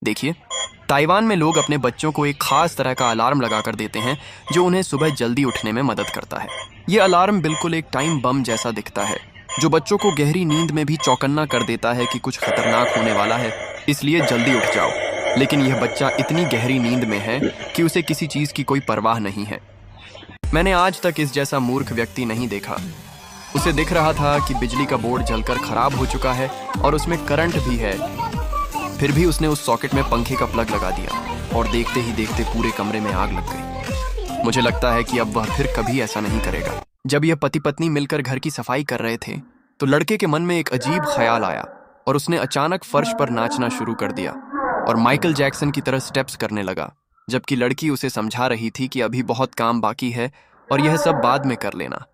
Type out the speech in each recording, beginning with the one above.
देखिए, ताइवान में लोग अपने बच्चों को एक खास तरह का अलार्म लगाकर देते हैं जो उन्हें सुबह जल्दी उठने में मदद करता है। ये अलार्म बिल्कुल एक टाइम बम जैसा दिखता है जो बच्चों को गहरी नींद में भी चौकन्ना कर देता है कि कुछ खतरनाक होने वाला है, इसलिए जल्दी उठ जाओ। लेकिन यह बच्चा इतनी गहरी नींद में है कि उसे किसी चीज़ की कोई परवाह नहीं है। मैंने आज तक इस जैसा मूर्ख व्यक्ति नहीं देखा। उसे दिख रहा था कि बिजली का बोर्ड जलकर खराब हो चुका है और उसमें करंट भी है, फिर भी उसने उस सॉकेट में पंखे का प्लग लगा दिया और देखते ही देखते पूरे कमरे में आग लग गई। मुझे लगता है कि अब वह फिर कभी ऐसा नहीं करेगा। जब यह पति पत्नी मिलकर घर की सफाई कर रहे थे तो लड़के के मन में एक अजीब ख्याल आया और उसने अचानक फर्श पर नाचना शुरू कर दिया और माइकल जैक्सन की तरह स्टेप्स करने लगा, जबकि लड़की उसे समझा रही थी कि अभी बहुत काम बाकी है और यह सब बाद में कर लेना।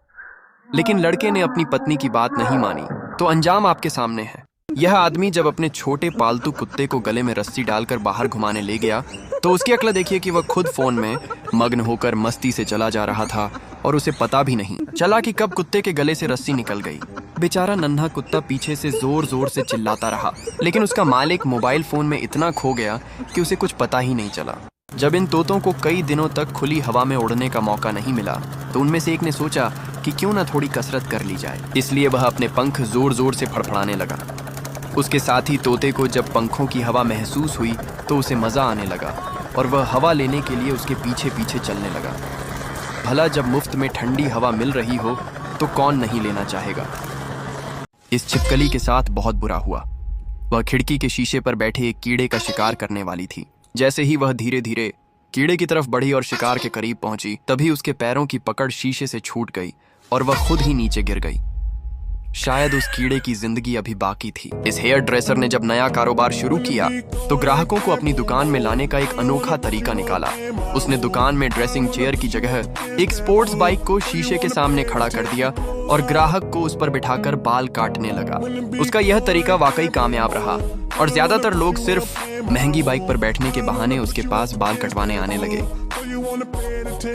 लेकिन लड़के ने अपनी पत्नी की बात नहीं मानी, तो अंजाम आपके सामने है। यह आदमी जब अपने छोटे पालतू कुत्ते को गले में रस्सी डालकर बाहर घुमाने ले गया तो उसकी अक्ल देखिए कि वह खुद फोन में मग्न होकर मस्ती से चला जा रहा था और उसे पता भी नहीं चला कि कब कुत्ते के गले से रस्सी निकल गई। बेचारा नन्हा कुत्ता पीछे से जोर जोर से चिल्लाता रहा, लेकिन उसका मालिक मोबाइल फोन में इतना खो गया कि उसे कुछ पता ही नहीं चला। जब इन तोतों को कई दिनों तक खुली हवा में उड़ने का मौका नहीं मिला तो उनमें से एक ने सोचा कि क्यों ना थोड़ी कसरत कर ली जाए, इसलिए वह अपने पंख जोर जोर से फड़फड़ाने लगा। उसके साथ ही तोते को जब पंखों की हवा महसूस हुई तो उसे मज़ा आने लगा और वह हवा लेने के लिए उसके पीछे पीछे चलने लगा। भला जब मुफ्त में ठंडी हवा मिल रही हो तो कौन नहीं लेना चाहेगा। इस छिपकली के साथ बहुत बुरा हुआ। वह खिड़की के शीशे पर बैठे एक कीड़े का शिकार करने वाली थी। जैसे ही वह धीरे धीरे कीड़े की तरफ बढ़ी और शिकार के करीब पहुंची, तभी उसके पैरों की पकड़ शीशे से छूट गई और वह खुद ही नीचे गिर गई। शायद उस कीड़े की जिंदगी अभी बाकी थी। इस हेयर ड्रेसर ने जब नया कारोबार शुरू किया तो ग्राहकों को अपनी दुकान में लाने का एक अनोखा तरीका निकाला। उसने दुकान में ड्रेसिंग चेयर की जगह एक स्पोर्ट्स बाइक को शीशे के सामने खड़ा कर दिया और ग्राहक को उस पर बिठाकर बाल काटने लगा। उसका यह तरीका वाकई कामयाब रहा और ज्यादातर लोग सिर्फ महंगी बाइक पर बैठने के बहाने उसके पास बाल कटवाने आने लगे।